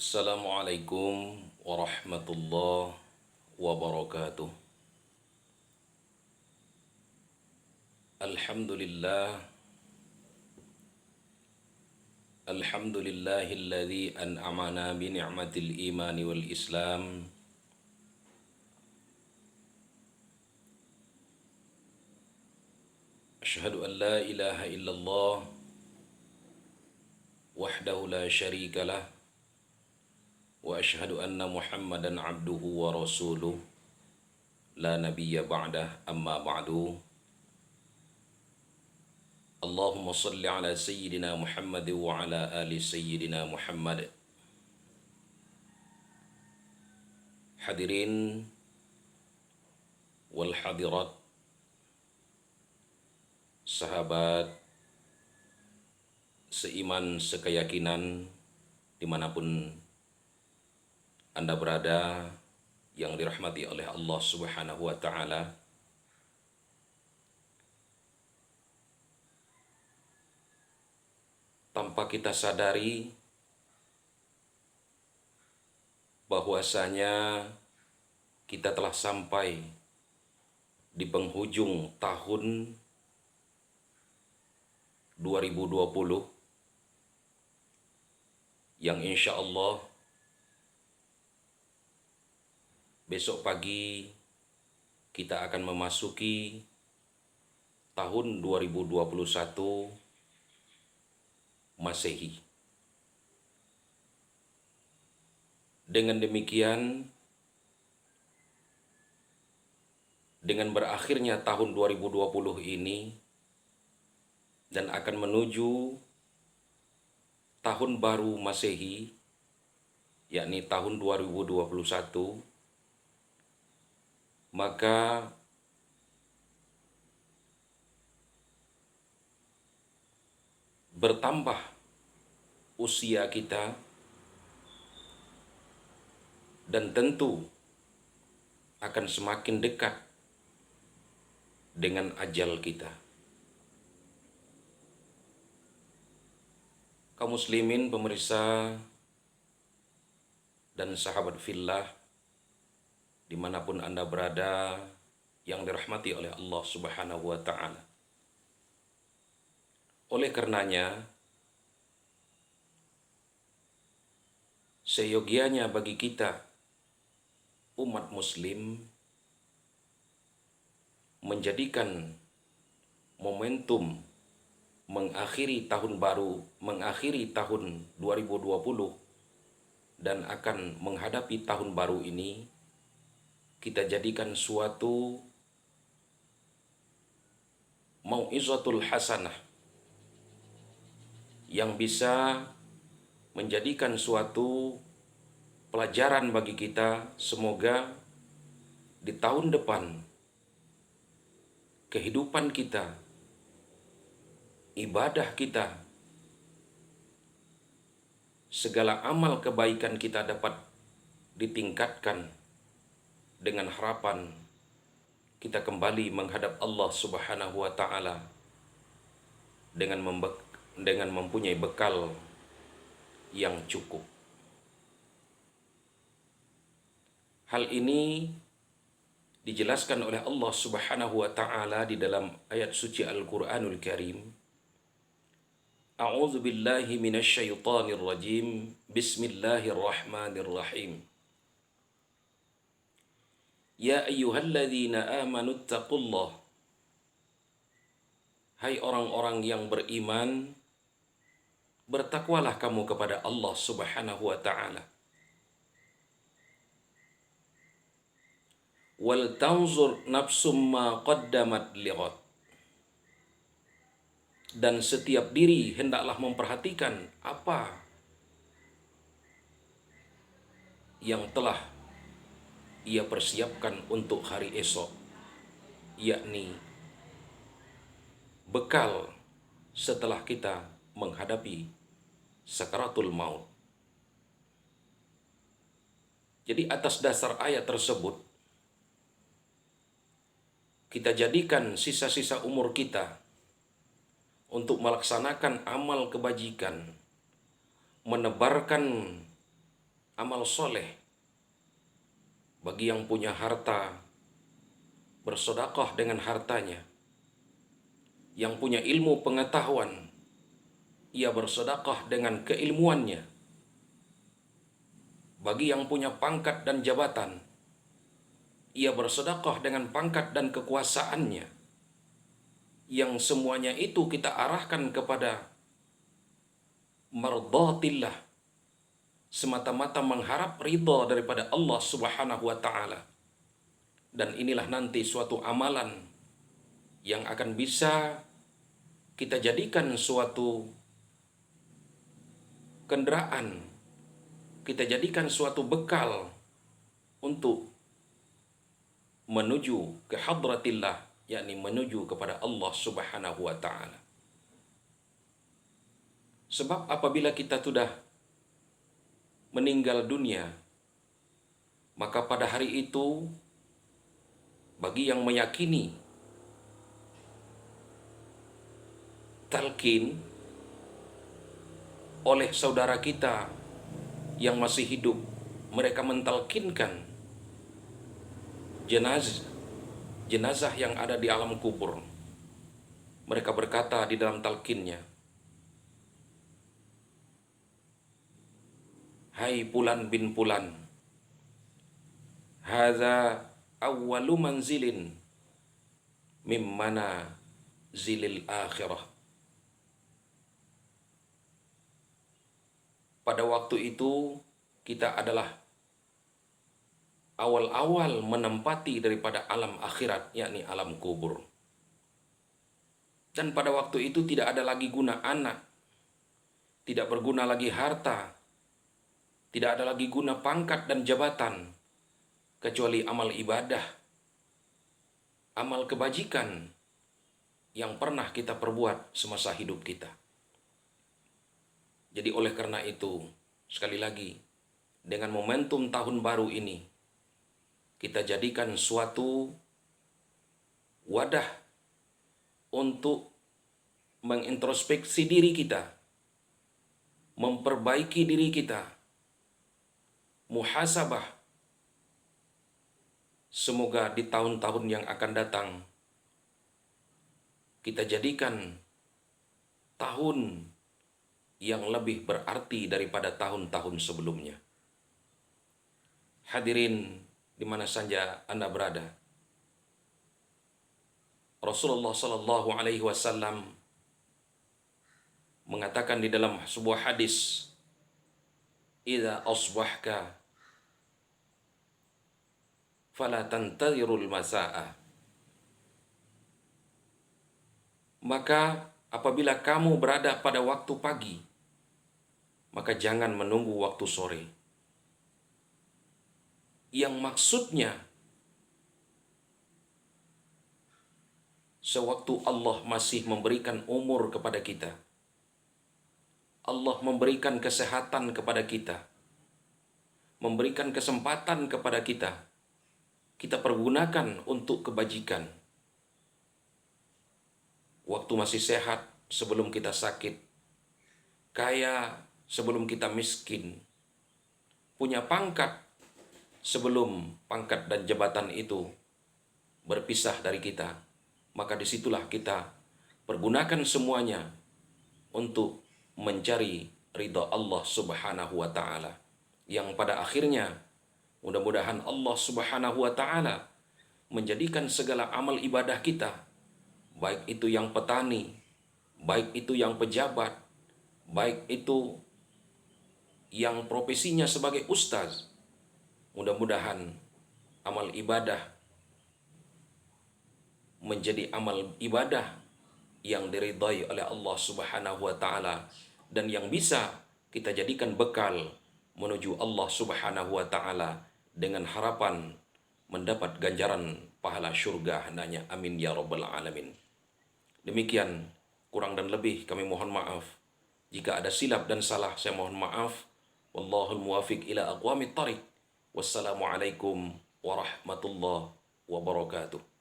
Assalamualaikum warahmatullahi wabarakatuh. Alhamdulillah, alhamdulillahilladzi an'amana bi ni'matil imani wal islam. Asyhadu an la ilaha illallah wahdahu la syarikalah wa asyhadu anna Muhammadan abduhu wa rasuluh la nabiyya ba'dah, amma ba'du. Allahumma salli ala sayyidina Muhammad wa ala ali sayyidina Muhammad. Hadirin wal hadirat, sahabat seiman sekeyakinan dimanapun Anda berada yang dirahmati oleh Allah Subhanahu wa Ta'ala. Tanpa kita sadari bahwasanya kita telah sampai di penghujung tahun 2020 yang insya Allah besok pagi kita akan memasuki tahun 2021 Masehi. Dengan demikian, dengan berakhirnya tahun 2020 ini dan akan menuju tahun baru Masehi, yakni tahun 2021, maka bertambah usia kita dan tentu akan semakin dekat dengan ajal kita. Kaum muslimin, pemirsa dan sahabat fillah dimanapun Anda berada yang dirahmati oleh Allah Subhanahu wa Ta'ala. Oleh karenanya, seyogianya bagi kita umat muslim menjadikan momentum mengakhiri tahun baru, mengakhiri tahun 2020 dan akan menghadapi tahun baru ini, kita jadikan suatu mau'izatul hasanah yang bisa menjadikan suatu pelajaran bagi kita. Semoga di tahun depan kehidupan kita, ibadah kita, segala amal kebaikan kita dapat ditingkatkan dengan harapan kita kembali menghadap Allah Subhanahu wa Ta'ala dengan mempunyai bekal yang cukup. Hal ini dijelaskan oleh Allah Subhanahu wa Ta'ala di dalam ayat suci Al-Qur'anul Karim. A'udzu billahi minasyaitonir rajim. Bismillahirrahmanirrahim. Ya ayyuhalladzina amanu taqullah. Hai orang-orang yang beriman, bertakwalah kamu kepada Allah Subhanahu wa Ta'ala. Wal tanzur nafsum ma qaddamat lighad. Dan setiap diri hendaklah memperhatikan apa yang telah ia persiapkan untuk hari esok, yakni bekal setelah kita menghadapi sakaratul maut. Jadi atas dasar ayat tersebut, kita jadikan sisa-sisa umur kita untuk melaksanakan amal kebajikan, menebarkan amal soleh. Bagi yang punya harta, bersedekah dengan hartanya. Yang punya ilmu pengetahuan, ia bersedekah dengan keilmuannya. Bagi yang punya pangkat dan jabatan, ia bersedekah dengan pangkat dan kekuasaannya. Yang semuanya itu kita arahkan kepada mardhatillah, semata-mata mengharap ridha daripada Allah Subhanahu wa taala. Dan inilah nanti suatu amalan yang akan bisa kita jadikan suatu kendaraan, kita jadikan suatu bekal untuk menuju ke hadratillah, yakni menuju kepada Allah Subhanahu wa taala. Sebab apabila kita sudah meninggal dunia, maka pada hari itu bagi yang meyakini talqin oleh saudara kita yang masih hidup, mereka mentalkinkan jenazah yang ada di alam kubur. Mereka berkata di dalam talqinnya, "Hai Fulan bin Fulan, hadza awwalu manzilin mimmana zilil akhirah." Pada waktu itu kita adalah awal-awal menempati daripada alam akhirat, yakni alam kubur. Dan pada waktu itu tidak ada lagi guna anak, tidak berguna lagi harta, tidak ada lagi guna pangkat dan jabatan, kecuali amal ibadah, amal kebajikan yang pernah kita perbuat semasa hidup kita. Jadi oleh karena itu, sekali lagi, dengan momentum tahun baru ini, kita jadikan suatu wadah untuk mengintrospeksi diri kita, memperbaiki diri kita, muhasabah. Semoga di tahun-tahun yang akan datang, kita jadikan tahun yang lebih berarti daripada tahun-tahun sebelumnya. Hadirin di mana saja Anda berada, Rasulullah sallallahu alaihi wasallam mengatakan di dalam sebuah hadis, "Idza asbahka fala tantazirul masaa." Maka apabila kamu berada pada waktu pagi, maka jangan menunggu waktu sore. Yang maksudnya, sewaktu Allah masih memberikan umur kepada kita, Allah memberikan kesehatan kepada kita, memberikan kesempatan kepada kita, kita pergunakan untuk kebajikan. Waktu masih sehat sebelum kita sakit, kaya sebelum kita miskin, punya pangkat sebelum pangkat dan jabatan itu berpisah dari kita, maka disitulah kita pergunakan semuanya untuk mencari ridha Allah Subhanahu wa ta'ala, yang pada akhirnya mudah-mudahan Allah Subhanahu wa ta'ala menjadikan segala amal ibadah kita, baik itu yang petani, baik itu yang pejabat, baik itu yang profesinya sebagai ustaz, mudah-mudahan amal ibadah menjadi amal ibadah yang diridhai oleh Allah Subhanahu wa ta'ala, dan yang bisa kita jadikan bekal menuju Allah Subhanahu wa ta'ala dengan harapan mendapat ganjaran pahala syurga hendaknya. Amin ya rabbal alamin. Demikian, kurang dan lebih kami mohon maaf. Jika ada silap dan salah, saya mohon maaf. Wallahul muwafiq ila aqwamit thariq. Wassalamualaikum warahmatullahi wabarakatuh.